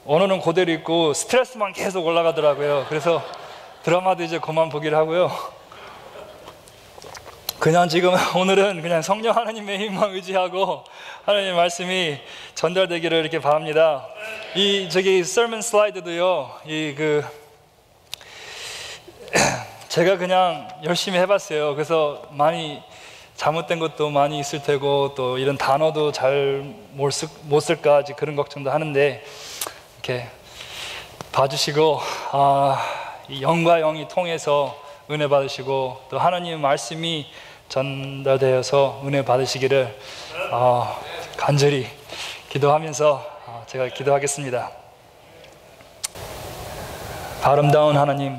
언어는 그대로 있고 스트레스만 계속 올라가더라고요. 그래서 드라마도 이제 그만 보기를 하고요. 그냥 지금 오늘은 그냥 성령 하나님의 힘만 의지하고 하나님의 말씀이 전달되기를 이렇게 바랍니다. 저기 sermon 슬라이드도요, 제가 그냥 열심히 해봤어요. 그래서 많이 잘못된 것도 많이 있을 테고, 또 이런 단어도 잘 못 쓸까 그런 걱정도 하는데, 이렇게 봐주시고, 이 영과 영이 통해서 은혜 받으시고, 또 하나님의 말씀이 전달되어서 은혜 받으시기를 간절히 기도하면서 제가 기도하겠습니다. 아름다운 하나님,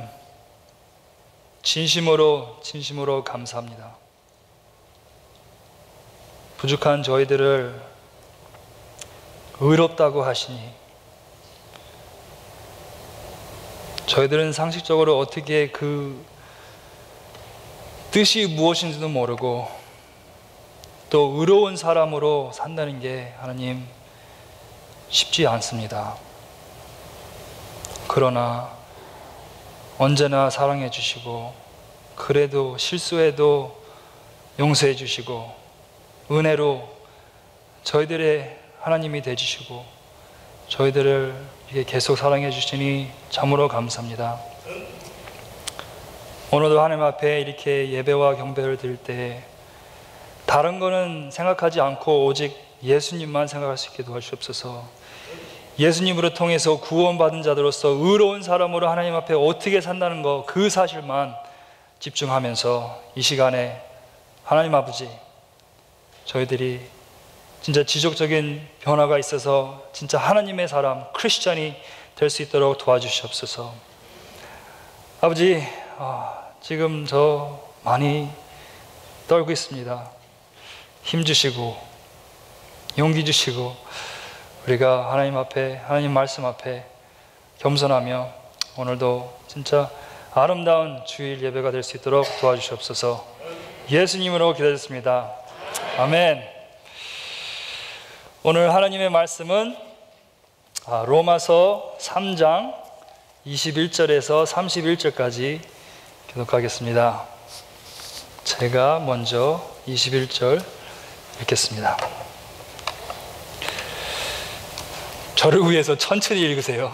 진심으로 감사합니다. 부족한 저희들을 의롭다고 하시니, 저희들은 상식적으로 어떻게 그 뜻이 무엇인지도 모르고 또 의로운 사람으로 산다는 게 하나님 쉽지 않습니다. 그러나 언제나 사랑해 주시고, 그래도 실수해도 용서해 주시고, 은혜로 저희들의 하나님이 되주시고 저희들을 이렇게 계속 사랑해 주시니 참으로 감사합니다. 오늘도 하나님 앞에 이렇게 예배와 경배를 드릴 때 다른 거는 생각하지 않고 오직 예수님만 생각할 수 있게 도와주옵소서. 예수님으로 통해서 구원받은 자들로서 의로운 사람으로 하나님 앞에 어떻게 산다는 거, 그 사실만 집중하면서 이 시간에 하나님 아버지, 저희들이 진짜 지속적인 변화가 있어서 진짜 하나님의 사람, 크리스찬이 될 수 있도록 도와주시옵소서. 아버지, 지금 저 많이 떨고 있습니다. 힘 주시고 용기 주시고, 우리가 하나님 앞에, 하나님 말씀 앞에 겸손하며 오늘도 진짜 아름다운 주일 예배가 될 수 있도록 도와주시옵소서. 예수님으로 기도드렸습니다. 아멘. 오늘 하나님의 말씀은 로마서 3장 21절에서 31절까지 기록하겠습니다. 제가 먼저 21절 읽겠습니다. 저를 위해서 천천히 읽으세요.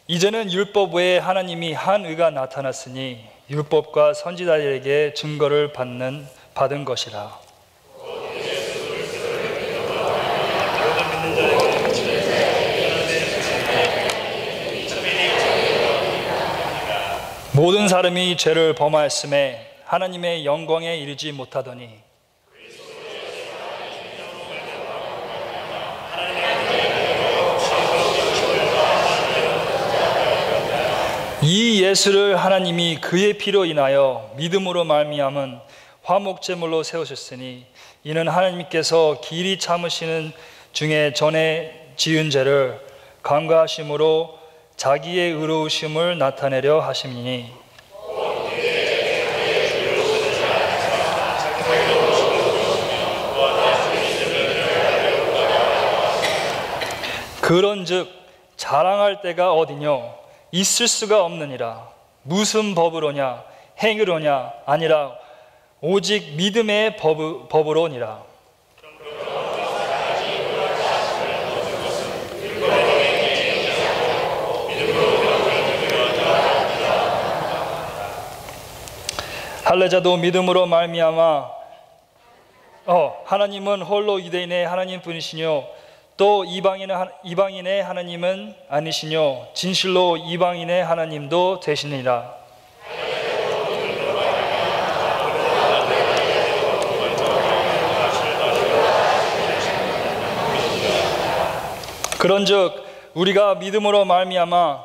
이제는 율법 외에 하나님이 한 의가 나타났으니 율법과 선지자들에게 증거를 받은 것이라. 모든 사람이 죄를 범하였음에 하나님의 영광에 이르지 못하더니 이 예수를 하나님이 그의 피로 인하여 믿음으로 말미암은 화목제물로 세우셨으니, 이는 하나님께서 길이 참으시는 중에 전에 지은 죄를 간과하심으로 자기의 의로우심을 나타내려 하심이니, 그런즉 자랑할 때가 어디뇨? 있을 수가 없느니라. 무슨 법으로냐? 행위로냐? 아니라 오직 믿음의 법으로니라. 할례자도 믿음으로 말미암아 하나님은 홀로 유대인의 하나님뿐이시뇨, 또 이방인의 하나님은 아니시뇨, 진실로 이방인의 하나님도 되시니라. 그런즉 우리가 믿음으로 말미암아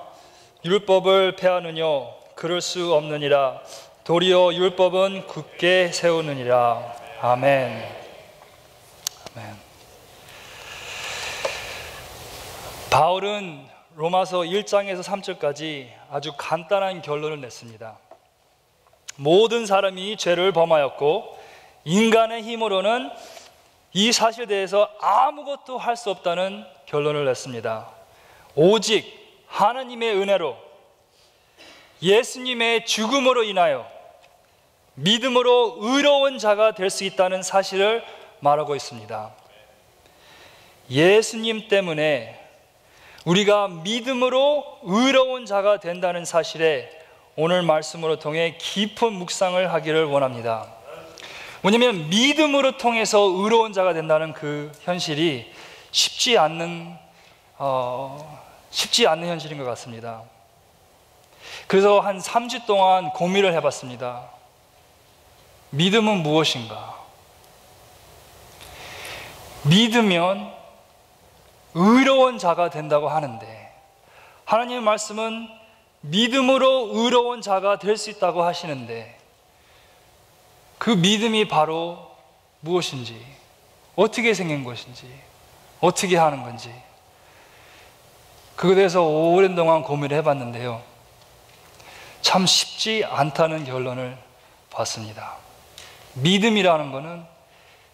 율법을 폐하느뇨? 그럴 수 없느니라. 도리어 율법은 굳게 세우느니라. 아멘. 아멘. 바울은 로마서 1장에서 3절까지 아주 간단한 결론을 냈습니다. 모든 사람이 죄를 범하였고 인간의 힘으로는 이 사실에 대해서 아무것도 할 수 없다는 결론을 냈습니다. 오직 하나님의 은혜로, 예수님의 죽음으로 인하여 믿음으로 의로운 자가 될 수 있다는 사실을 말하고 있습니다. 예수님 때문에 우리가 믿음으로 의로운 자가 된다는 사실에 오늘 말씀으로 통해 깊은 묵상을 하기를 원합니다. 왜냐하면 믿음으로 통해서 의로운 자가 된다는 그 현실이 쉽지 않는 현실인 것 같습니다. 그래서 한 3주 동안 고민을 해봤습니다. 믿음은 무엇인가? 믿으면 의로운 자가 된다고 하는데, 하나님의 말씀은 믿음으로 의로운 자가 될 수 있다고 하시는데, 그 믿음이 바로 무엇인지, 어떻게 생긴 것인지, 어떻게 하는 건지, 그것에 대해서 오랜 동안 고민을 해봤는데요, 참 쉽지 않다는 결론을 봤습니다. 믿음이라는 것은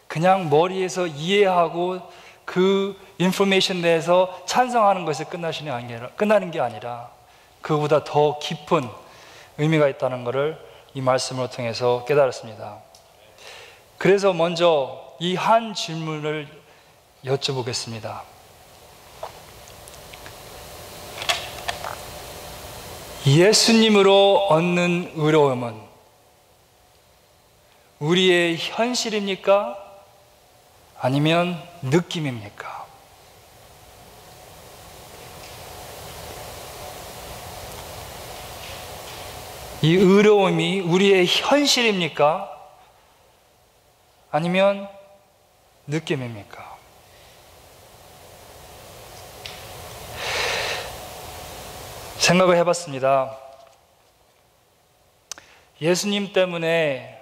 그냥 머리에서 이해하고 그 인포메이션 내에서 찬성하는 것에 끝나는 게 아니라 그보다 더 깊은 의미가 있다는 것을 이 말씀을 통해서 깨달았습니다. 그래서 먼저 이 한 질문을 여쭤보겠습니다. 예수님으로 얻는 의로움은 우리의 현실입니까? 아니면 느낌입니까? 이 의로움이 우리의 현실입니까? 아니면 느낌입니까? 생각을 해봤습니다. 예수님 때문에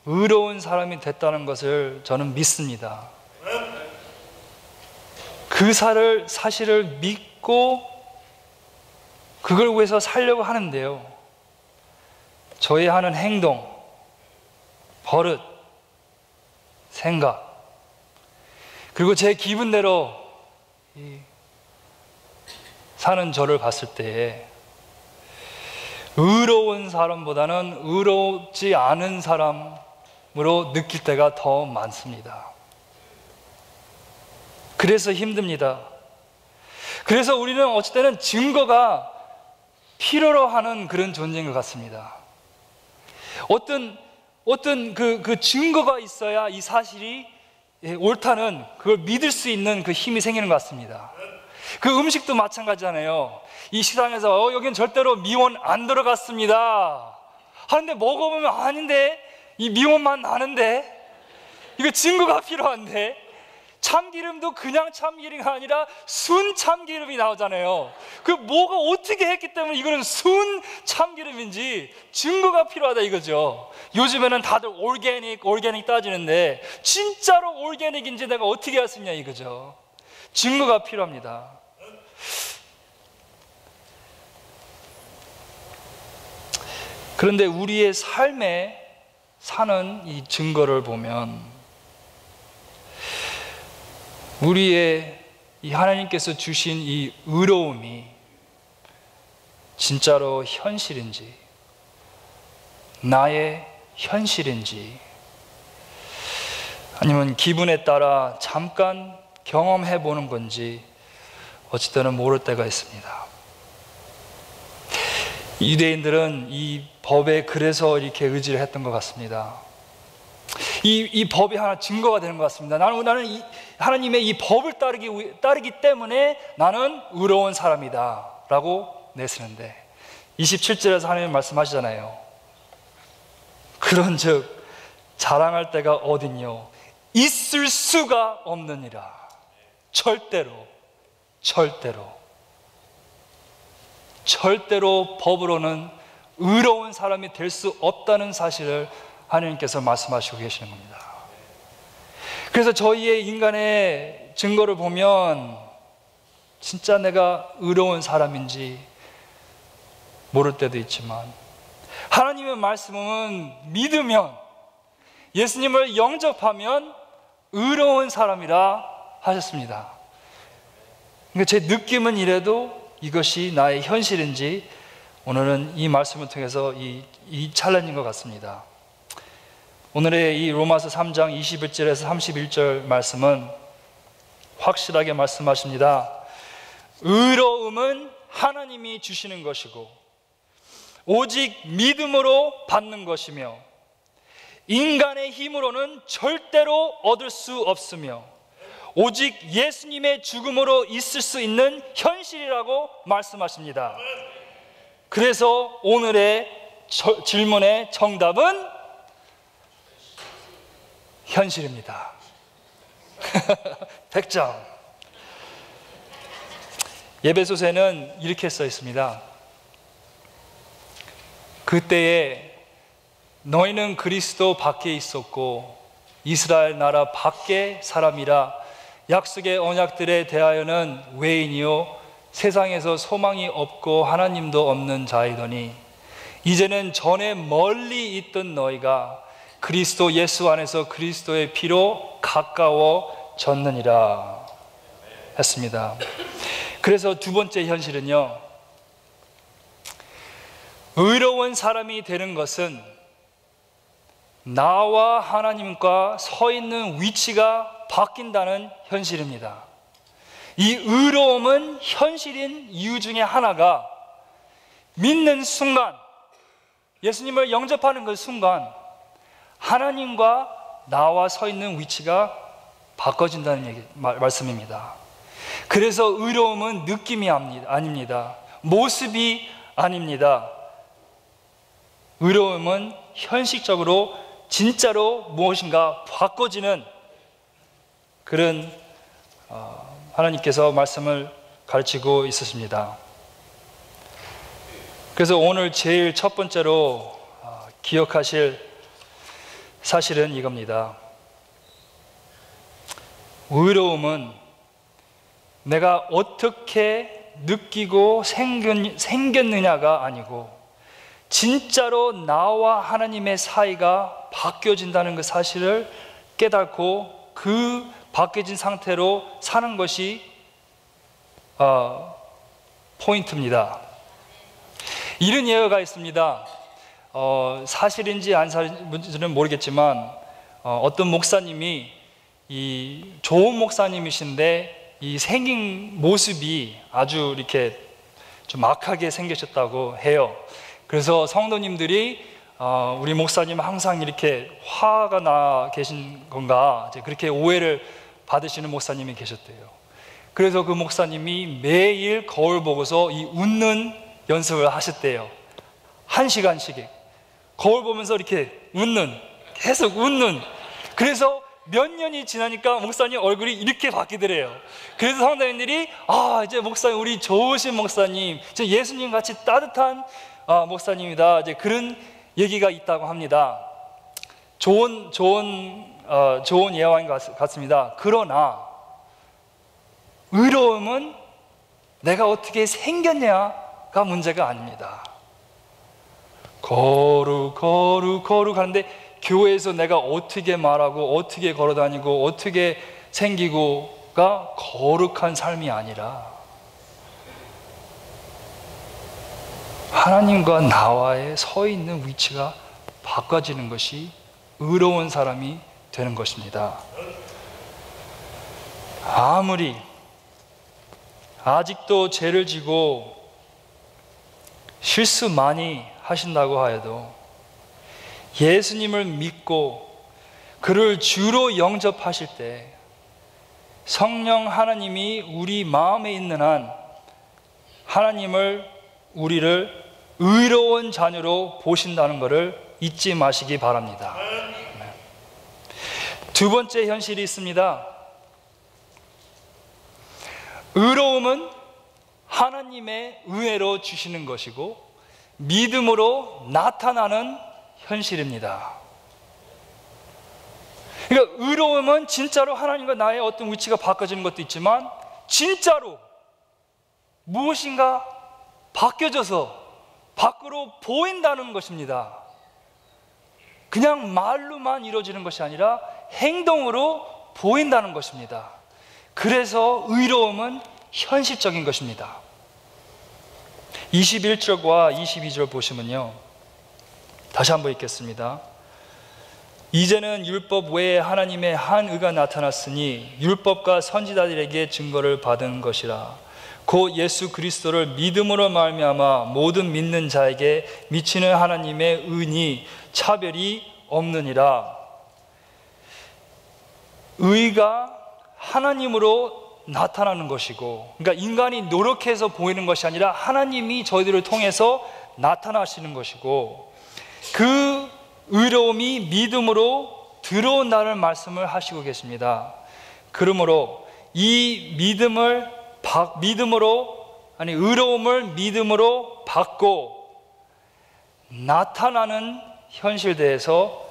의로운 사람이 됐다는 것을 저는 믿습니다. 그 사실을 믿고 그걸 위해서 살려고 하는데요, 저의 하는 행동, 버릇, 생각, 그리고 제 기분대로 사는 저를 봤을 때 의로운 사람보다는 의롭지 않은 사람으로 느낄 때가 더 많습니다. 그래서 힘듭니다. 그래서 우리는 어쩔 때는 증거가 필요로 하는 그런 존재인 것 같습니다. 어떤 그 증거가 있어야 이 사실이 옳다는 그걸 믿을 수 있는 그 힘이 생기는 것 같습니다. 그 음식도 마찬가지잖아요. 이 식당에서 여긴 절대로 미원 안 들어갔습니다 하는데 먹어보면 아닌데, 이 미원만 나는데, 이거 증거가 필요한데, 참기름도 그냥 참기름이 아니라 순 참기름이 나오잖아요. 그 뭐가 어떻게 했기 때문에 이거는 순 참기름인지 증거가 필요하다 이거죠. 요즘에는 다들 올게닉 따지는데 진짜로 올게닉인지 내가 어떻게 할 수 있냐 이거죠. 증거가 필요합니다. 그런데 우리의 삶에 사는 이 증거를 보면 우리의 이 하나님께서 주신 이 의로움이 진짜로 현실인지, 나의 현실인지, 아니면 기분에 따라 잠깐 경험해 보는 건지 어찌 때는 모를 때가 있습니다. 유대인들은 이 법에 그래서 이렇게 의지를 했던 것 같습니다. 이 법이 하나 증거가 되는 것 같습니다. 나는 이 하나님의 이 법을 따르기 때문에 나는 의로운 사람이다 라고 내세는데, 27절에서 하나님 말씀하시잖아요. 그런즉 자랑할 때가 어딨뇨? 있을 수가 없느니라. 절대로 법으로는 의로운 사람이 될 수 없다는 사실을 하나님께서 말씀하시고 계시는 겁니다. 그래서 저희의 인간의 증거를 보면 진짜 내가 의로운 사람인지 모를 때도 있지만, 하나님의 말씀은 믿으면 예수님을 영접하면 의로운 사람이라 하셨습니다. 그러니까 제 느낌은 이래도 이것이 나의 현실인지 오늘은 이 말씀을 통해서 이 찰나인 것 같습니다. 오늘의 이 로마서 3장 21절에서 31절 말씀은 확실하게 말씀하십니다. 의로움은 하나님이 주시는 것이고 오직 믿음으로 받는 것이며 인간의 힘으로는 절대로 얻을 수 없으며 오직 예수님의 죽음으로 있을 수 있는 현실이라고 말씀하십니다. 그래서 오늘의 질문의 정답은 현실입니다. 100점. 예배소서에는 이렇게 써 있습니다. 그때에 너희는 그리스도 밖에 있었고 이스라엘 나라 밖의 사람이라 약속의 언약들에 대하여는 외인이요 세상에서 소망이 없고 하나님도 없는 자이더니 이제는 전에 멀리 있던 너희가 그리스도 예수 안에서 그리스도의 피로 가까워졌느니라 했습니다. 그래서 두 번째 현실은요, 의로운 사람이 되는 것은 나와 하나님과 서 있는 위치가 바뀐다는 현실입니다. 이 의로움은 현실인 이유 중에 하나가 믿는 순간, 예수님을 영접하는 그 순간 하나님과 나와 서 있는 위치가 바꿔진다는 말씀입니다. 그래서 의로움은 느낌이 아닙니다. 모습이 아닙니다. 의로움은 현실적으로 진짜로 무엇인가 바꿔지는 그런 하나님께서 말씀을 가르치고 있으십니다. 그래서 오늘 제일 첫 번째로 기억하실 사실은 이겁니다. 의로움은 내가 어떻게 느끼고 생겼느냐가 아니고 진짜로 나와 하나님의 사이가 바뀌어진다는 그 사실을 깨닫고 그 바뀌어진 상태로 사는 것이 포인트입니다. 이런 예화가 있습니다. 사실인지 안 사실인지는 모르겠지만 어떤 목사님이 좋은 목사님이신데 이 생긴 모습이 아주 이렇게 좀 악하게 생기셨다고 해요. 그래서 성도님들이 우리 목사님 항상 이렇게 화가 나 계신 건가 그렇게 오해를 받으시는 목사님이 계셨대요. 그래서 그 목사님이 매일 거울 보고서 이 웃는 연습을 하셨대요. 1시간씩 거울 보면서 이렇게 계속 웃는. 그래서 몇 년이 지나니까 목사님 얼굴이 이렇게 바뀌더래요. 그래서 성도님들이 이제 목사님, 우리 좋으신 목사님, 예수님 같이 따뜻한 목사님이다, 이제 그런 얘기가 있다고 합니다. 좋은 예화인 것 같습니다. 그러나 의로움은 내가 어떻게 생겼냐가 문제가 아닙니다. 거룩 하는데 교회에서 내가 어떻게 말하고 어떻게 걸어다니고 어떻게 생기고가 거룩한 삶이 아니라 하나님과 나와의 서 있는 위치가 바꿔지는 것이 의로운 사람이 되는 것입니다. 아무리 아직도 죄를 지고 실수 많이 하신다고 하여도 예수님을 믿고 그를 주로 영접하실 때 성령 하나님이 우리 마음에 있는 한 하나님을, 우리를 의로운 자녀로 보신다는 것을 잊지 마시기 바랍니다. 두 번째 현실이 있습니다. 의로움은 하나님의 은혜로 주시는 것이고 믿음으로 나타나는 현실입니다. 그러니까 의로움은 진짜로 하나님과 나의 어떤 위치가 바꿔지는 것도 있지만 진짜로 무엇인가 바뀌어져서 밖으로 보인다는 것입니다. 그냥 말로만 이루어지는 것이 아니라 행동으로 보인다는 것입니다. 그래서 의로움은 현실적인 것입니다. 21절과 22절 보시면요, 다시 한번 읽겠습니다. 이제는 율법 외에 하나님의 한 의가 나타났으니 율법과 선지자들에게 증거를 받은 것이라. 곧 예수 그리스도를 믿음으로 말미암아 모든 믿는 자에게 미치는 하나님의 은이 차별이 없느니라. 의가 하나님으로 나타나는 것이고, 그러니까 인간이 노력해서 보이는 것이 아니라 하나님이 저희들을 통해서 나타나시는 것이고, 그 의로움이 믿음으로 들어온다는 말씀을 하시고 계십니다. 그러므로 이 의로움을 믿음으로 받고 나타나는 현실에 대해서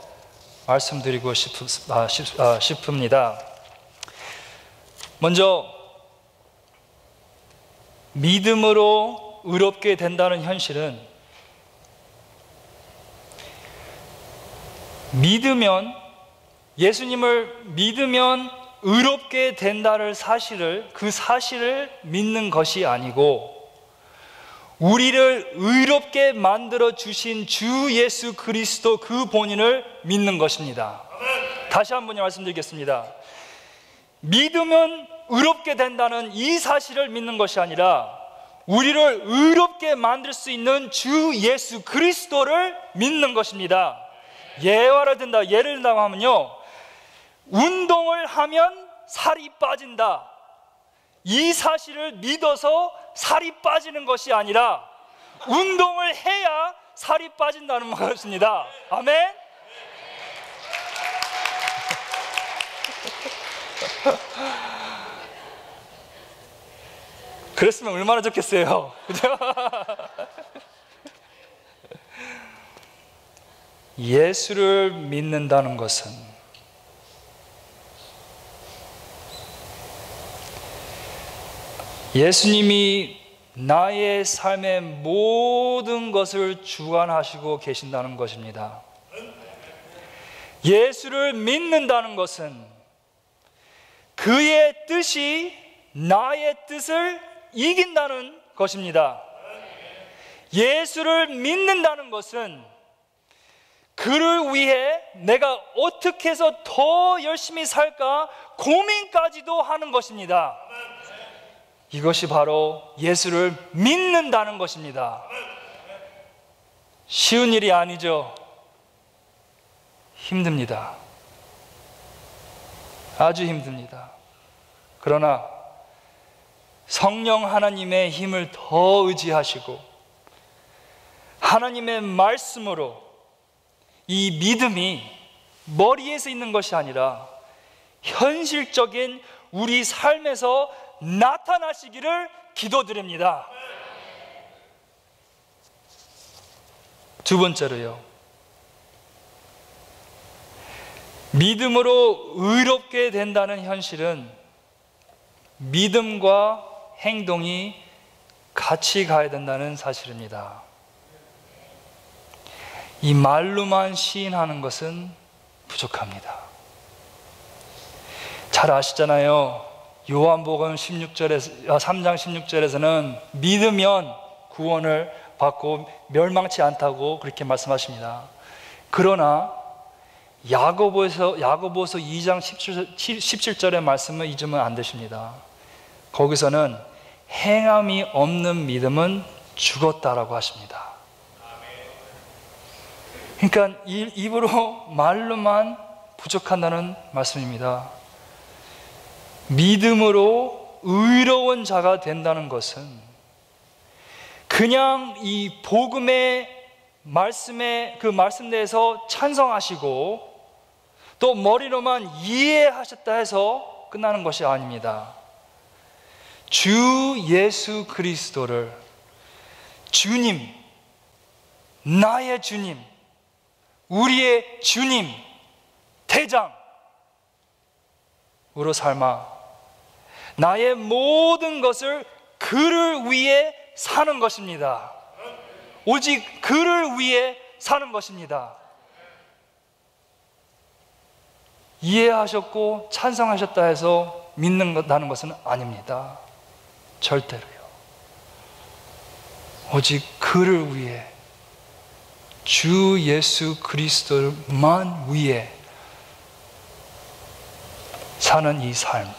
말씀드리고 싶습니다. 먼저 믿음으로 의롭게 된다는 현실은, 예수님을 믿으면 의롭게 된다는 그 사실을 믿는 것이 아니고, 우리를 의롭게 만들어 주신 주 예수 그리스도 그 본인을 믿는 것입니다. 다시 한번 말씀드리겠습니다. 믿으면 의롭게 된다는 이 사실을 믿는 것이 아니라 우리를 의롭게 만들 수 있는 주 예수 그리스도를 믿는 것입니다. 예를 든다고 하면요, 운동을 하면 살이 빠진다, 이 사실을 믿어서 살이 빠지는 것이 아니라 운동을 해야 살이 빠진다는 것입니다. 아멘? 그랬으면 얼마나 좋겠어요. 그죠? 예수를 믿는다는 것은 예수님이 나의 삶의 모든 것을 주관하시고 계신다는 것입니다. 예수를 믿는다는 것은 그의 뜻이 나의 뜻을 이긴다는 것입니다. 예수를 믿는다는 것은 그를 위해 내가 어떻게 해서 더 열심히 살까 고민까지도 하는 것입니다. 이것이 바로 예수를 믿는다는 것입니다. 쉬운 일이 아니죠. 힘듭니다. 아주 힘듭니다. 그러나 성령 하나님의 힘을 더 의지하시고 하나님의 말씀으로 이 믿음이 머리에서 있는 것이 아니라 현실적인 우리 삶에서 나타나시기를 기도드립니다. 두 번째로요, 믿음으로 의롭게 된다는 현실은 믿음과 행동이 같이 가야 된다는 사실입니다. 이 말로만 시인하는 것은 부족합니다. 잘 아시잖아요. 요한복음 3장 16절에서는 믿으면 구원을 받고 멸망치 않다고 그렇게 말씀하십니다. 그러나 야고보서 2장 17절의 말씀을 잊으면 안 되십니다. 거기서는 행함이 없는 믿음은 죽었다라고 하십니다. 그러니까 입으로 말로만 부족한다는 말씀입니다. 믿음으로 의로운 자가 된다는 것은 그냥 이 복음의 말씀에 그 말씀 내에서 찬성하시고 또 머리로만 이해하셨다 해서 끝나는 것이 아닙니다. 주 예수 그리스도를 주님, 나의 주님, 우리의 주님, 대장으로 삶아 나의 모든 것을 그를 위해 사는 것입니다. 오직 그를 위해 사는 것입니다. 이해하셨고 찬성하셨다 해서 믿는다는 것은 아닙니다. 절대로요. 오직 그를 위해, 주 예수 그리스도만 위해 사는 이 삶,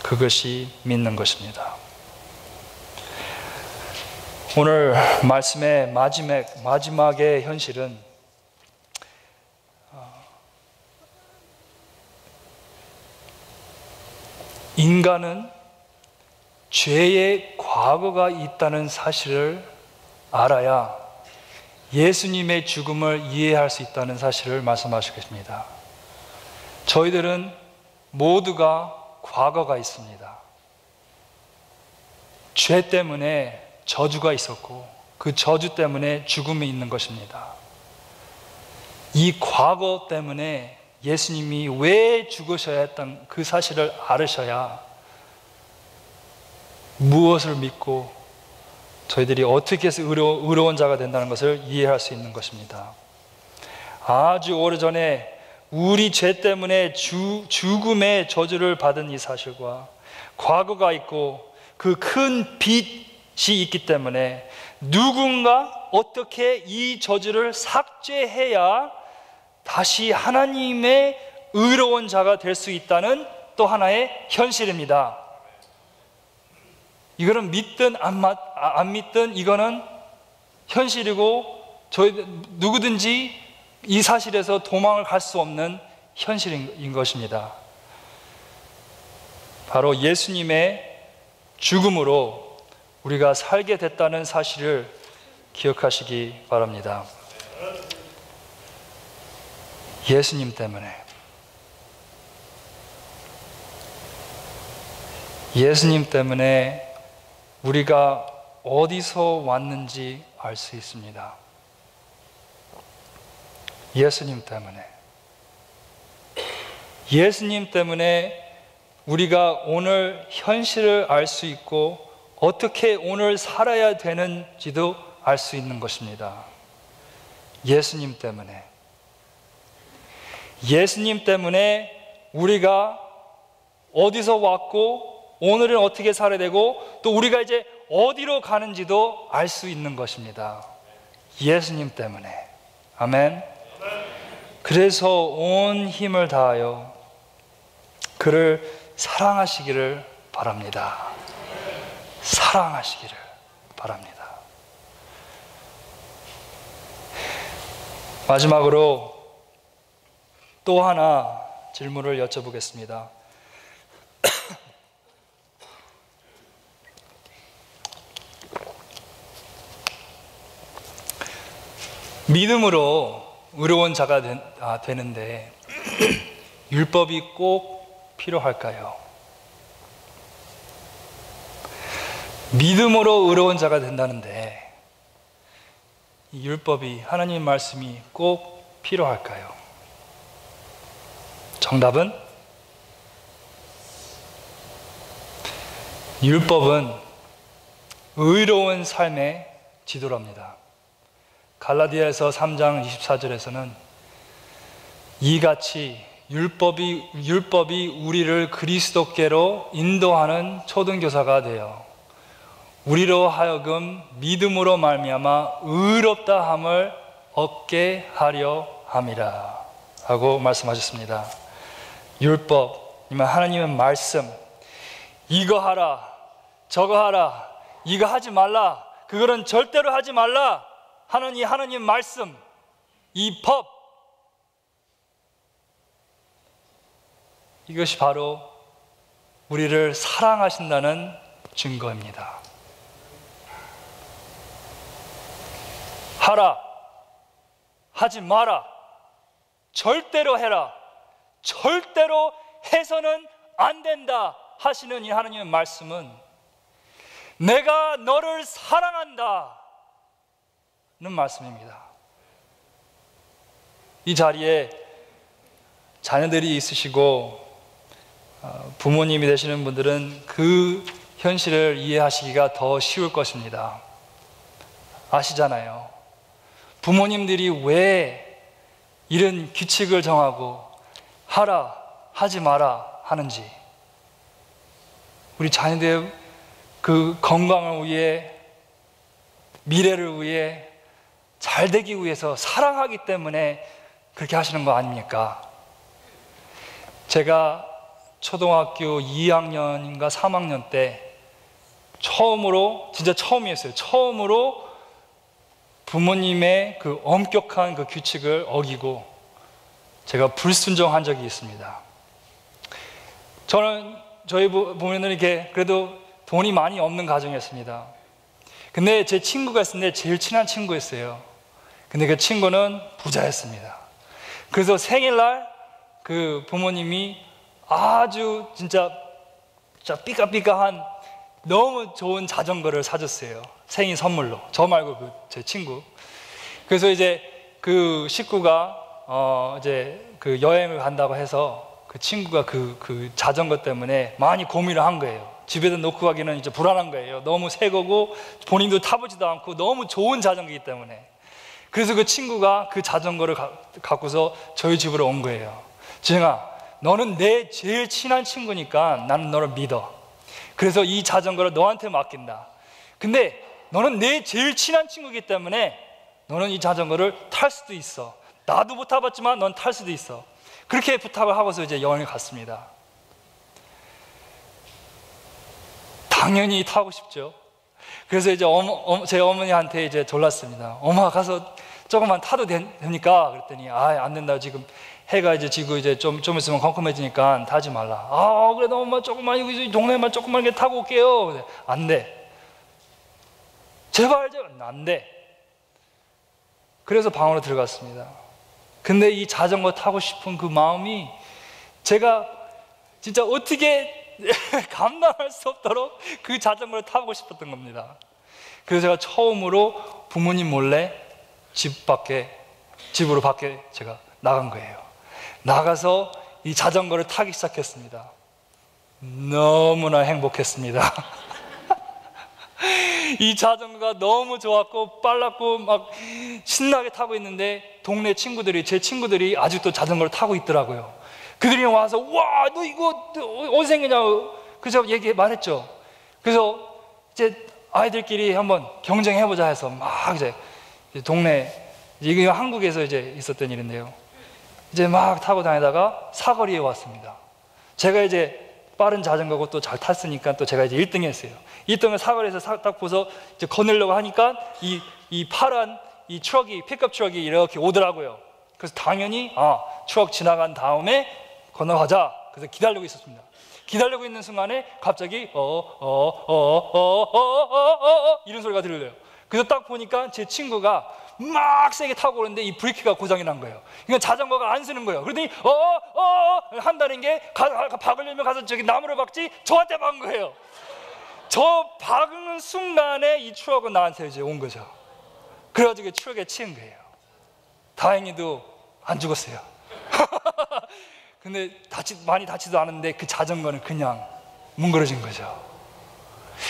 그것이 믿는 것입니다. 오늘 말씀의 마지막의 현실은 인간은 죄의 과거가 있다는 사실을 알아야 예수님의 죽음을 이해할 수 있다는 사실을 말씀하시겠습니다. 저희들은 모두가 과거가 있습니다. 죄 때문에 저주가 있었고 그 저주 때문에 죽음이 있는 것입니다. 이 과거 때문에 예수님이 왜 죽으셔야 했던 그 사실을 알으셔야 무엇을 믿고 저희들이 어떻게 해서 의로운 자가 된다는 것을 이해할 수 있는 것입니다. 아주 오래전에 우리 죄 때문에 죽음의 저주를 받은 이 사실과 과거가 있고 그 큰 빚이 있기 때문에 누군가 어떻게 이 저주를 삭제해야 다시 하나님의 의로운 자가 될 수 있다는 또 하나의 현실입니다. 이거는 믿든 안 믿든 이거는 현실이고 저희 누구든지 이 사실에서 도망을 갈 수 없는 현실인 것입니다. 바로 예수님의 죽음으로 우리가 살게 됐다는 사실을 기억하시기 바랍니다. 예수님 때문에, 예수님 때문에 우리가 어디서 왔는지 알 수 있습니다. 예수님 때문에, 예수님 때문에 우리가 오늘 현실을 알 수 있고 어떻게 오늘 살아야 되는지도 알 수 있는 것입니다. 예수님 때문에, 예수님 때문에 우리가 어디서 왔고 오늘은 어떻게 살아야 되고 또 우리가 이제 어디로 가는지도 알 수 있는 것입니다. 예수님 때문에. 아멘. 그래서 온 힘을 다하여 그를 사랑하시기를 바랍니다. 사랑하시기를 바랍니다. 마지막으로 또 하나 질문을 여쭤보겠습니다. 믿음으로 의로운 자가 되는데 율법이 꼭 필요할까요? 믿음으로 의로운 자가 된다는데 이 율법이, 하나님 말씀이 꼭 필요할까요? 정답은 율법은 의로운 삶의 지도랍니다. 갈라디아서 3장 24절에서는 이같이 율법이 우리를 그리스도께로 인도하는 초등교사가 되어 우리로 하여금 믿음으로 말미암아 의롭다 함을 얻게 하려 함이라 하고 말씀하셨습니다. 율법, 하나님의 말씀, 이거 하라, 저거 하라, 이거 하지 말라, 그거는 절대로 하지 말라 하는 이 하나님 말씀, 이 법, 이것이 바로 우리를 사랑하신다는 증거입니다. 하라, 하지 마라, 절대로 해라, 절대로 해서는 안 된다 하시는 이 하나님의 말씀은 내가 너를 사랑한다 는 말씀입니다. 이 자리에 자녀들이 있으시고 부모님이 되시는 분들은 그 현실을 이해하시기가 더 쉬울 것입니다. 아시잖아요. 부모님들이 왜 이런 규칙을 정하고 하라, 하지 마라 하는지, 우리 자녀들의 그 건강을 위해, 미래를 위해, 잘 되기 위해서 사랑하기 때문에 그렇게 하시는 거 아닙니까? 제가 초등학교 2학년인가 3학년 때 처음으로, 진짜 처음이었어요. 처음으로 부모님의 그 엄격한 그 규칙을 어기고 제가 불순종한 적이 있습니다. 저희 부모님은 이렇게 그래도 돈이 많이 없는 가정이었습니다. 근데 제 친구가 있었는데 제일 친한 친구였어요. 근데 그 친구는 부자였습니다. 그래서 생일날 그 부모님이 아주 진짜 삐까삐까한 너무 좋은 자전거를 사줬어요. 생일 선물로. 저 말고 제 친구. 그래서 이제 그 식구가 이제 그 여행을 간다고 해서 그 친구가 그 자전거 때문에 많이 고민을 한 거예요. 집에다 놓고 가기는 이제 불안한 거예요. 너무 새 거고 본인도 타보지도 않고 너무 좋은 자전거이기 때문에. 그래서 그 친구가 그 자전거를 갖고서 저희 집으로 온 거예요. 지영아, 너는 내 제일 친한 친구니까 나는 너를 믿어. 그래서 이 자전거를 너한테 맡긴다. 근데 너는 내 제일 친한 친구이기 때문에 너는 이 자전거를 탈 수도 있어. 나도 못 타봤지만 넌 탈 수도 있어. 그렇게 부탁을 하고서 이제 여행을 갔습니다. 당연히 타고 싶죠. 그래서 이제 제 어머니한테 이제 졸랐습니다. 엄마, 가서 조금만 타도 됩니까? 그랬더니 안 된다. 지금 해가 이제 지고 이제 좀 있으면 컴컴해지니까 타지 말라. 그래도 엄마 조금만 여기 동네만 조금만 이렇게 타고 올게요. 안 돼. 제발 안 돼. 그래서 방으로 들어갔습니다. 근데 이 자전거 타고 싶은 그 마음이 제가 진짜 어떻게 감당할 수 없도록 그 자전거를 타고 싶었던 겁니다. 그래서 제가 처음으로 부모님 몰래 집으로 밖에 제가 나간 거예요. 나가서 이 자전거를 타기 시작했습니다. 너무나 행복했습니다. 이 자전거가 너무 좋았고 빨랐고 막 신나게 타고 있는데 동네 친구들이, 제 친구들이 아직도 자전거를 타고 있더라고요. 그들이 와서 와, 너 이거 어디서 생기냐고. 그래서 말했죠. 그래서 이제 아이들끼리 한번 경쟁해보자 해서 막 이제 동네, 이게 한국에서 이제 있었던 일인데요. 이제 막 타고 다니다가 사거리에 왔습니다. 제가 이제 빠른 자전거고 또 잘 탔으니까 또 제가 이제 1등 했어요. 1등을 사거리에서 딱 보서 이제 거느려고 하니까 이 파란 이 트럭이, 픽업 트럭이 이렇게 오더라고요. 그래서 당연히 트럭 지나간 다음에 건너가자. 그래서 기다리고 있었습니다. 기다리고 있는 순간에 갑자기 이런 소리가 들려요. 그래서 딱 보니까 제 친구가 막 세게 타고 오는데 이 브레이크가 고장이 난 거예요. 그러니까 자전거가 안 쓰는 거예요. 그러더니 한다는 게 박으려면 가서 저기 나무를 박지 저한테 박은 거예요. 저 박는 순간에 이 트럭은 나한테 이제 온 거죠. 그래가지고 트럭에 치인 거예요. 다행히도 안 죽었어요. 근데 많이 다치도 않았는데 그 자전거는 그냥 뭉그러진 거죠.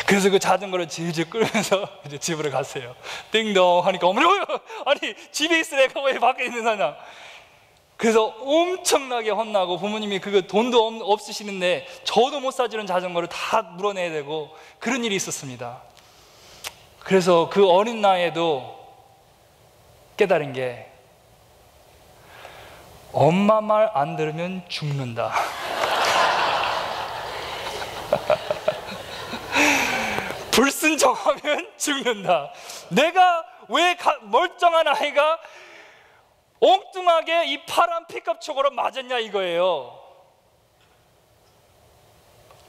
그래서 그 자전거를 질질 끌면서 이제 집으로 갔어요. 띵동 하니까 어머니, 아니 집에 있을 애가 왜 밖에 있는 사냐. 그래서 엄청나게 혼나고 부모님이 그거 돈도 없으시는데 저도 못 사주는 자전거를 다 물어내야 되고 그런 일이 있었습니다. 그래서 그 어린 나이에도 깨달은 게 엄마 말 안 들으면 죽는다. 불순종하면 죽는다. 내가 왜 멀쩡한 아이가 엉뚱하게 이 파란 픽업 트럭으로 맞았냐 이거예요.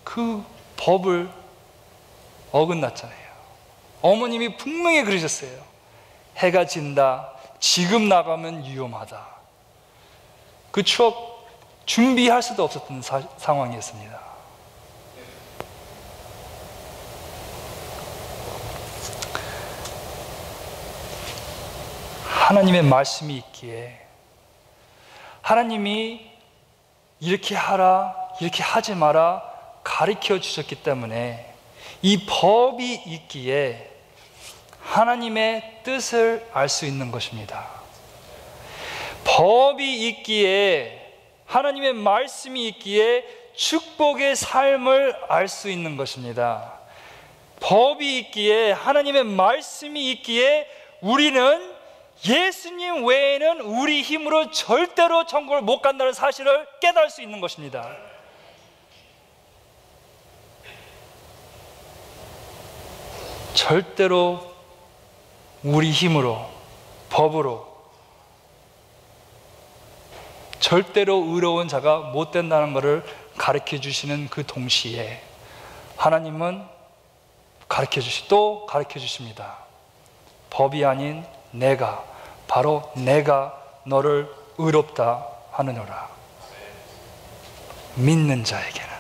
그 법을 어긋났잖아요. 어머님이 분명히 그러셨어요. 해가 진다. 지금 나가면 위험하다. 그 트럭 준비할 수도 없었던 상황이었습니다. 하나님의 말씀이 있기에, 하나님이 이렇게 하라, 이렇게 하지 마라 가르쳐 주셨기 때문에, 이 법이 있기에 하나님의 뜻을 알 수 있는 것입니다. 법이 있기에 하나님의 말씀이 있기에 축복의 삶을 알 수 있는 것입니다. 법이 있기에, 하나님의 말씀이 있기에 우리는 예수님 외에는 우리 힘으로 절대로 천국을 못 간다는 사실을 깨달을 수 있는 것입니다. 절대로 우리 힘으로, 법으로 절대로 의로운 자가 못 된다는 것을 가르쳐 주시는 그 동시에 하나님은 또 가르쳐 주십니다. 법이 아닌 내가, 바로 내가 너를 의롭다 하느니라. 믿는 자에게는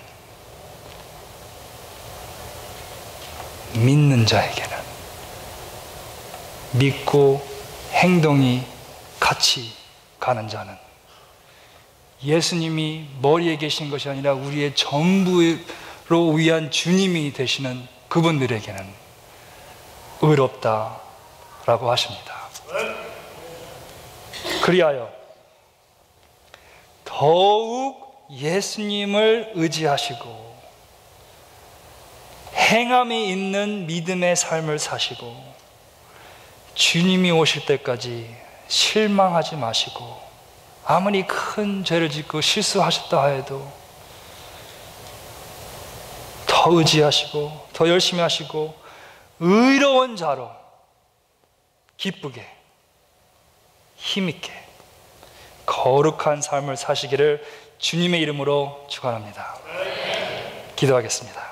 믿고 행동이 같이 가는 자는, 예수님이 머리에 계신 것이 아니라 우리의 전부로 위한 주님이 되시는 그분들에게는 의롭다라고 하십니다. 그리하여 더욱 예수님을 의지하시고 행함이 있는 믿음의 삶을 사시고 주님이 오실 때까지 실망하지 마시고, 아무리 큰 죄를 짓고 실수하셨다 해도 더 의지하시고 더 열심히 하시고 의로운 자로 기쁘게 힘있게 거룩한 삶을 사시기를 주님의 이름으로 축원합니다. 기도하겠습니다.